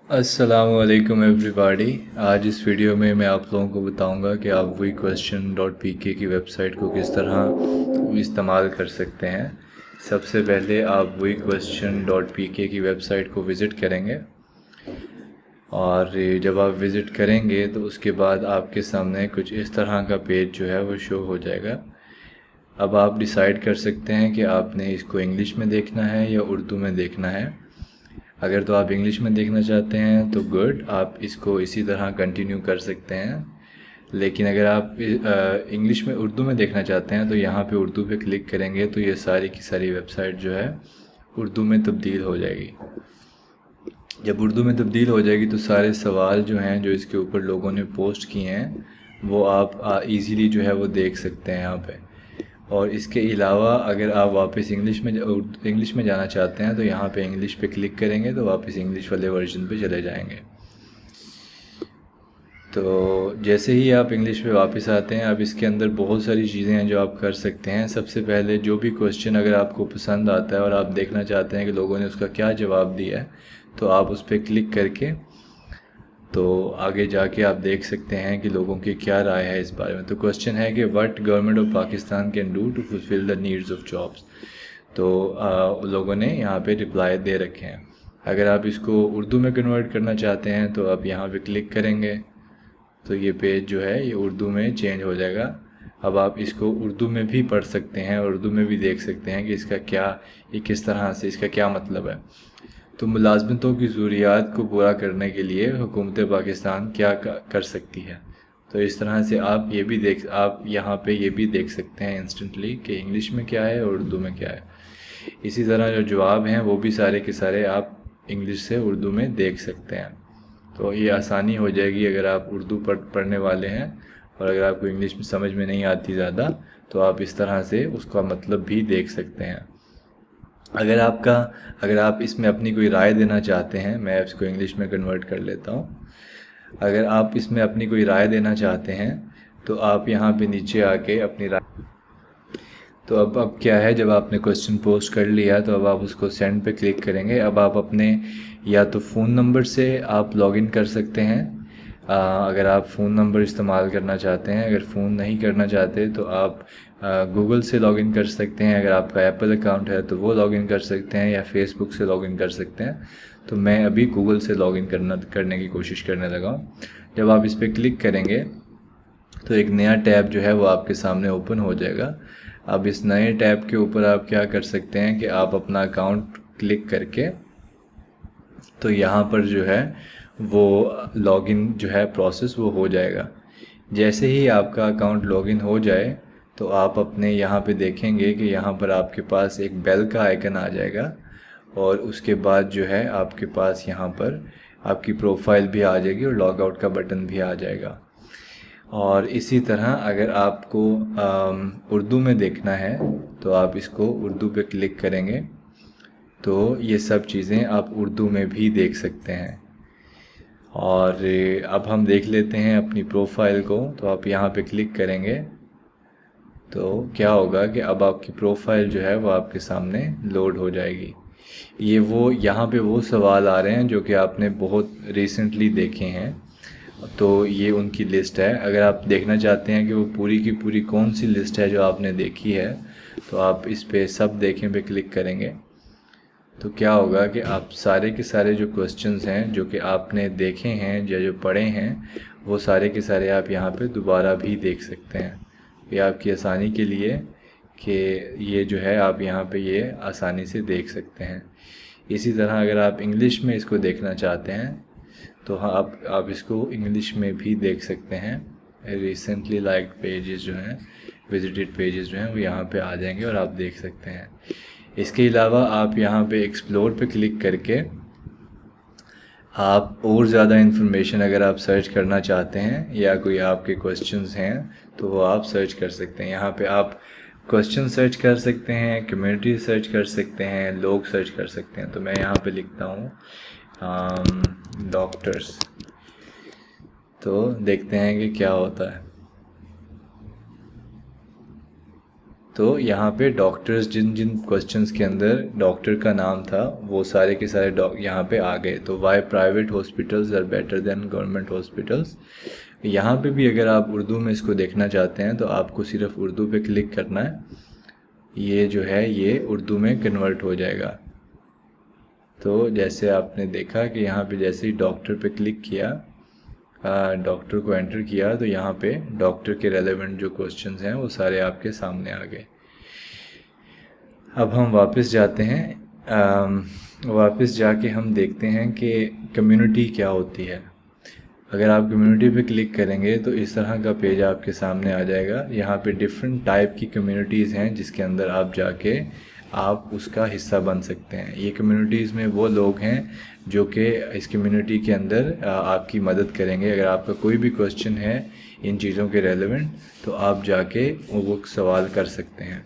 अस्सलामुअलैकुम एवरीबॉडी। आज इस वीडियो में मैं आप लोगों को बताऊंगा कि आप वी क्वेश्चन डॉट पी के की वेबसाइट को किस तरह इस्तेमाल कर सकते हैं। सबसे पहले आप वी क्वेश्चन डॉट पी के की वेबसाइट को विज़िट करेंगे और जब आप विज़िट करेंगे तो उसके बाद आपके सामने कुछ इस तरह का पेज जो है वो शो हो जाएगा। अब आप डिसाइड कर सकते हैं कि आपने इसको इंग्लिश में देखना है या उर्दू में देखना है। अगर तो आप इंग्लिश में देखना चाहते हैं तो गुड, आप इसको इसी तरह कंटिन्यू कर सकते हैं। लेकिन अगर आप इंग्लिश में उर्दू में देखना चाहते हैं तो यहाँ पे उर्दू पे क्लिक करेंगे तो ये सारी की सारी वेबसाइट जो है उर्दू में तब्दील हो जाएगी। जब उर्दू में तब्दील हो जाएगी तो सारे सवाल जो हैं जो इसके ऊपर लोगों ने पोस्ट किए हैं वो आप इजीली जो है वो देख सकते हैं यहाँ पे। और इसके अलावा अगर आप वापस इंग्लिश में जाना चाहते हैं तो यहाँ पे इंग्लिश पे क्लिक करेंगे तो वापस इंग्लिश वाले वर्जन पे चले जाएंगे। तो जैसे ही आप इंग्लिश पे वापस आते हैं, अब इसके अंदर बहुत सारी चीज़ें हैं जो आप कर सकते हैं। सबसे पहले जो भी क्वेश्चन अगर आपको पसंद आता है और आप देखना चाहते हैं कि लोगों ने उसका क्या जवाब दिया है तो आप उस पर क्लिक करके तो आगे जाके आप देख सकते हैं कि लोगों की क्या राय है इस बारे में। तो क्वेश्चन है कि what government of Pakistan can do to fulfil the needs of jobs. तो लोगों ने यहाँ पे रिप्लाई दे रखे हैं। अगर आप इसको उर्दू में कन्वर्ट करना चाहते हैं तो आप यहाँ पे क्लिक करेंगे तो ये पेज जो है ये उर्दू में चेंज हो जाएगा। अब आप इसको उर्दू में भी पढ़ सकते हैं, उर्दू में भी देख सकते हैं कि इसका क्या, ये किस तरह से, इसका क्या मतलब है। तो मुलाजमतों की ज़रूरियात को पूरा करने के लिए हुकूमत पाकिस्तान क्या कर सकती है। तो इस तरह से आप यहाँ पे ये भी देख सकते हैं इंस्टेंटली कि इंग्लिश में क्या है और उर्दू में क्या है। इसी तरह जो जवाब हैं वो भी सारे के सारे आप इंग्लिश से उर्दू में देख सकते हैं। तो ये आसानी हो जाएगी अगर आप उर्दू पढ़ने वाले हैं और अगर आपको इंग्लिश में समझ में नहीं आती ज़्यादा तो आप इस तरह से उसका मतलब भी देख सकते हैं। अगर आप इसमें अपनी कोई राय देना चाहते हैं, मैं इसको इंग्लिश में कन्वर्ट कर लेता हूँ। अगर आप इसमें अपनी कोई राय देना चाहते हैं तो आप यहाँ पे नीचे आके अपनी राय, तो अब क्या है, जब आपने क्वेश्चन पोस्ट कर लिया तो अब आप उसको सेंड पे क्लिक करेंगे। अब आप अपने या तो फ़ोन नंबर से आप लॉगिन कर सकते हैं, अगर आप फ़ोन नंबर इस्तेमाल करना चाहते हैं। अगर फ़ोन नहीं करना चाहते तो आप गूगल से लॉगिन कर सकते हैं। अगर आपका एप्पल अकाउंट है तो वो लॉगिन कर सकते हैं या फेसबुक से लॉगिन कर सकते हैं। तो मैं अभी गूगल से लॉगिन करने की कोशिश करने लगा हूँ। जब आप इस पर क्लिक करेंगे तो एक नया टैब जो है वो आपके सामने ओपन हो जाएगा। अब इस नए टैब के ऊपर आप क्या कर सकते हैं कि आप अपना अकाउंट क्लिक करके तो यहाँ पर जो है वो लॉगिन जो है प्रोसेस वो हो जाएगा। जैसे ही आपका अकाउंट लॉगिन हो जाए तो आप अपने यहाँ पे देखेंगे कि यहाँ पर आपके पास एक बेल का आइकन आ जाएगा और उसके बाद जो है आपके पास यहाँ पर आपकी प्रोफाइल भी आ जाएगी और लॉग आउट का बटन भी आ जाएगा। और इसी तरह अगर आपको उर्दू में देखना है तो आप इसको उर्दू पे क्लिक करेंगे तो ये सब चीज़ें आप उर्दू में भी देख सकते हैं। और अब हम देख लेते हैं अपनी प्रोफाइल को। तो आप यहाँ पे क्लिक करेंगे तो क्या होगा कि अब आपकी प्रोफाइल जो है वो आपके सामने लोड हो जाएगी। यहाँ पे वो सवाल आ रहे हैं जो कि आपने बहुत रिसेंटली देखे हैं, तो ये उनकी लिस्ट है। अगर आप देखना चाहते हैं कि वो पूरी की पूरी कौन सी लिस्ट है जो आपने देखी है तो आप इस पे सब देखें पे क्लिक करेंगे तो क्या होगा कि आप सारे के सारे जो क्वेश्चंस हैं जो कि आपने देखे हैं या जो पढ़े हैं वो सारे के सारे आप यहाँ पे दोबारा भी देख सकते हैं। ये आपकी आसानी के लिए कि ये जो है आप यहाँ पे ये आसानी से देख सकते हैं। इसी तरह अगर आप इंग्लिश में इसको देखना चाहते हैं तो हाँ, आप इसको इंग्लिश में भी देख सकते हैं। रिसेंटली लाइक्ड पेजेस जो हैं, विजिटेड पेजेस जो हैं वो यहाँ पे आ जाएंगे और आप देख सकते हैं। इसके अलावा आप यहाँ पे एक्सप्लोर पे क्लिक करके आप और ज़्यादा इन्फॉर्मेशन अगर आप सर्च करना चाहते हैं या कोई आपके क्वेश्चंस हैं तो वो आप सर्च कर सकते हैं। यहाँ पे आप क्वेश्चन सर्च कर सकते हैं, कम्युनिटी सर्च कर सकते हैं, लोग सर्च कर सकते हैं। तो मैं यहाँ पे लिखता हूँ डॉक्टर्स, तो देखते हैं कि क्या होता है। तो यहाँ पे डॉक्टर्स जिन जिन क्वेश्चंस के अंदर डॉक्टर का नाम था वो सारे के सारे यहाँ पे आ गए। तो why private hospitals are better than government hospitals. यहाँ पे भी अगर आप उर्दू में इसको देखना चाहते हैं तो आपको सिर्फ उर्दू पे क्लिक करना है, ये जो है ये उर्दू में कन्वर्ट हो जाएगा। तो जैसे आपने देखा कि यहाँ पे जैसे ही डॉक्टर पे क्लिक किया, डॉक्टर को एंटर किया, तो यहाँ पे डॉक्टर के रेलेवेंट जो क्वेश्चंस हैं वो सारे आपके सामने आ गए। अब हम वापस जाते हैं, वापस जाके हम देखते हैं कि कम्युनिटी क्या होती है। अगर आप कम्युनिटी पे क्लिक करेंगे तो इस तरह का पेज आपके सामने आ जाएगा। यहाँ पे डिफरेंट टाइप की कम्युनिटीज़ हैं जिसके अंदर आप जाके आप उसका हिस्सा बन सकते हैं। ये कम्युनिटीज़ में वो लोग हैं जो कि इस कम्युनिटी के अंदर आपकी मदद करेंगे। अगर आपका कोई भी क्वेश्चन है इन चीज़ों के रेलेवेंट तो आप जाके वो सवाल कर सकते हैं।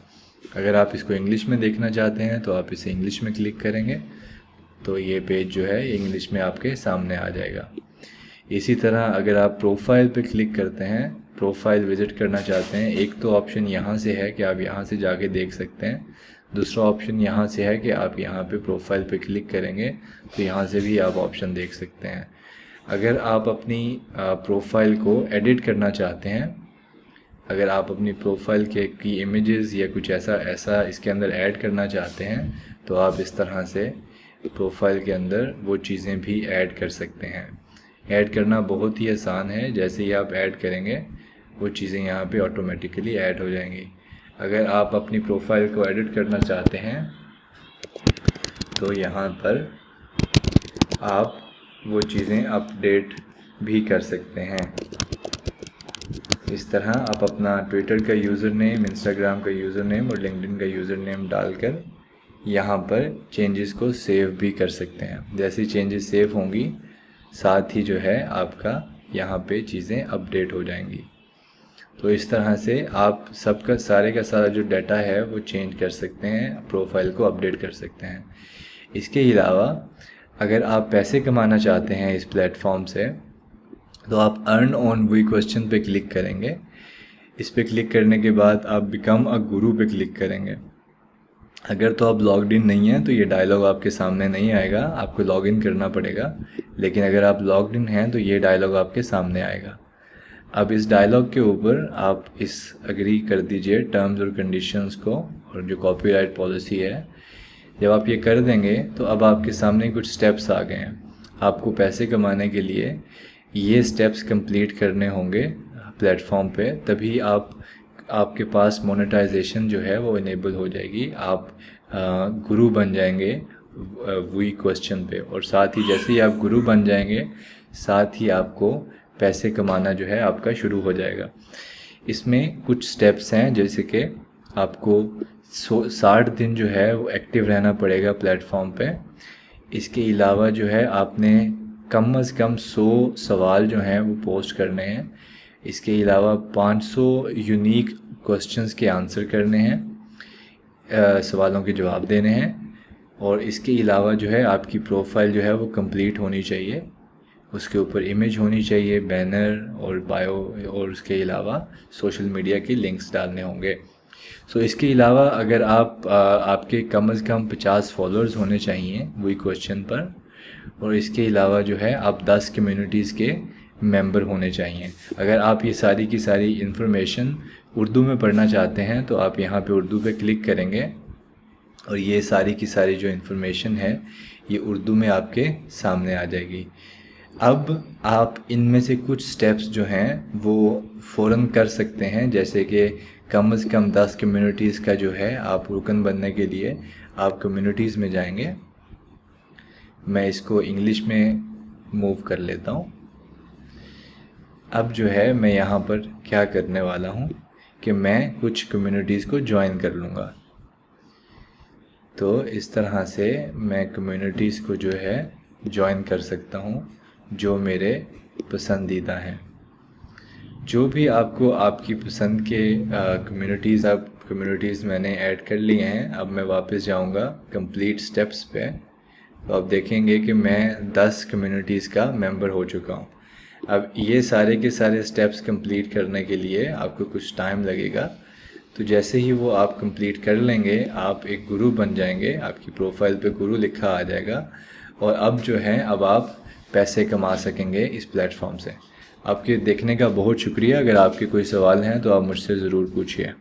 अगर आप इसको इंग्लिश में देखना चाहते हैं तो आप इसे इंग्लिश में क्लिक करेंगे तो ये पेज जो है इंग्लिश में आपके सामने आ जाएगा। इसी तरह अगर आप प्रोफाइल पे क्लिक करते हैं, प्रोफाइल विज़िट करना चाहते हैं, एक तो ऑप्शन यहाँ से है कि आप यहाँ से जाके देख सकते हैं, दूसरा ऑप्शन यहाँ से है कि आप यहाँ पे प्रोफाइल पे क्लिक करेंगे तो यहाँ से भी आप ऑप्शन देख सकते हैं। अगर आप अपनी प्रोफाइल को एडिट करना चाहते हैं, अगर आप अपनी प्रोफाइल की इमेजेस या कुछ ऐसा इसके अंदर ऐड करना चाहते हैं तो आप इस तरह से प्रोफाइल के अंदर वो चीज़ें भी ऐड कर सकते हैं। ऐड करना बहुत ही आसान है, जैसे ही आप ऐड करेंगे वो चीज़ें यहाँ पे ऑटोमेटिकली ऐड हो जाएंगी। अगर आप अपनी प्रोफाइल को एडिट करना चाहते हैं तो यहाँ पर आप वो चीज़ें अपडेट भी कर सकते हैं। इस तरह आप अपना ट्विटर का यूज़र नेम, इंस्टाग्राम का यूज़र नेम और लिंक्डइन का यूज़र नेम डालकर यहाँ पर चेंजेस को सेव भी कर सकते हैं। जैसे चेंजेस सेव होंगी साथ ही जो है आपका यहाँ पे चीज़ें अपडेट हो जाएंगी। तो इस तरह से आप सबका सारे का सारा जो डाटा है वो चेंज कर सकते हैं, प्रोफाइल को अपडेट कर सकते हैं। इसके अलावा अगर आप पैसे कमाना चाहते हैं इस प्लेटफॉर्म से तो आप अर्न ऑन वी क्वेश्चन पे क्लिक करेंगे। इस पे क्लिक करने के बाद आप बिकम अ गुरु पे क्लिक करेंगे। अगर तो आप लॉग्ड इन नहीं हैं तो ये डायलॉग आपके सामने नहीं आएगा, आपको लॉग इन करना पड़ेगा। लेकिन अगर आप लॉग्ड इन हैं तो ये डायलॉग आपके सामने आएगा। अब इस डायलॉग के ऊपर आप इस एग्री कर दीजिए टर्म्स और कंडीशंस को और जो कॉपीराइट पॉलिसी है। जब आप ये कर देंगे तो अब आपके सामने कुछ स्टेप्स आ गए हैं। आपको पैसे कमाने के लिए ये स्टेप्स कंप्लीट करने होंगे प्लेटफॉर्म पे, तभी आपके पास मोनेटाइजेशन जो है वो इनेबल हो जाएगी। आप गुरु बन जाएंगे वी क्वेश्चन पे, और साथ ही जैसे ही आप गुरु बन जाएंगे साथ ही आपको पैसे कमाना जो है आपका शुरू हो जाएगा। इसमें कुछ स्टेप्स हैं, जैसे कि आपको 60 दिन जो है वो एक्टिव रहना पड़ेगा प्लेटफॉर्म पे। इसके अलावा जो है आपने कम से कम 100 सवाल जो हैं वो पोस्ट करने हैं। इसके अलावा 500 यूनिक क्वेश्चंस के आंसर करने हैं, सवालों के जवाब देने हैं। और इसके अलावा जो है आपकी प्रोफाइल जो है वो कंप्लीट होनी चाहिए, उसके ऊपर इमेज होनी चाहिए, बैनर और बायो, और उसके अलावा सोशल मीडिया के लिंक्स डालने होंगे। सो इसके अलावा अगर आपके कम से कम 50 फॉलोअर्स होने चाहिए वही क्वेश्चन पर, और इसके अलावा जो है आप 10 कम्युनिटीज़ के मेंबर होने चाहिए। अगर आप ये सारी की सारी इन्फॉर्मेशन उर्दू में पढ़ना चाहते हैं तो आप यहाँ पे उर्दू पे क्लिक करेंगे और ये सारी की सारी जो इन्फॉर्मेशन है ये उर्दू में आपके सामने आ जाएगी। अब आप इनमें से कुछ स्टेप्स जो हैं वो फ़ौरन कर सकते हैं, जैसे कि कम से कम 10 कम्युनिटीज़ का जो है आप रुकन बनने के लिए आप कम्युनिटीज़ में जाएंगे। मैं इसको इंग्लिश में मूव कर लेता हूँ। अब जो है मैं यहाँ पर क्या करने वाला हूँ कि मैं कुछ कम्युनिटीज़ को ज्वाइन कर लूँगा। तो इस तरह से मैं कम्युनिटीज़ को जो है ज्वाइन कर सकता हूँ जो मेरे पसंदीदा हैं। जो भी आपको आपकी पसंद के कम्युनिटीज़ मैंने ऐड कर लिए हैं। अब मैं वापस जाऊँगा कंप्लीट स्टेप्स पे, तो आप देखेंगे कि मैं 10 कम्युनिटीज़ का मेंबर हो चुका हूँ। अब ये सारे के सारे स्टेप्स कंप्लीट करने के लिए आपको कुछ टाइम लगेगा, तो जैसे ही वो आप कंप्लीट कर लेंगे आप एक गुरु बन जाएंगे, आपकी प्रोफाइल पे गुरु लिखा आ जाएगा और अब जो है अब आप पैसे कमा सकेंगे इस प्लेटफॉर्म से। आपके देखने का बहुत शुक्रिया। अगर आपके कोई सवाल हैं तो आप मुझसे ज़रूर पूछिए।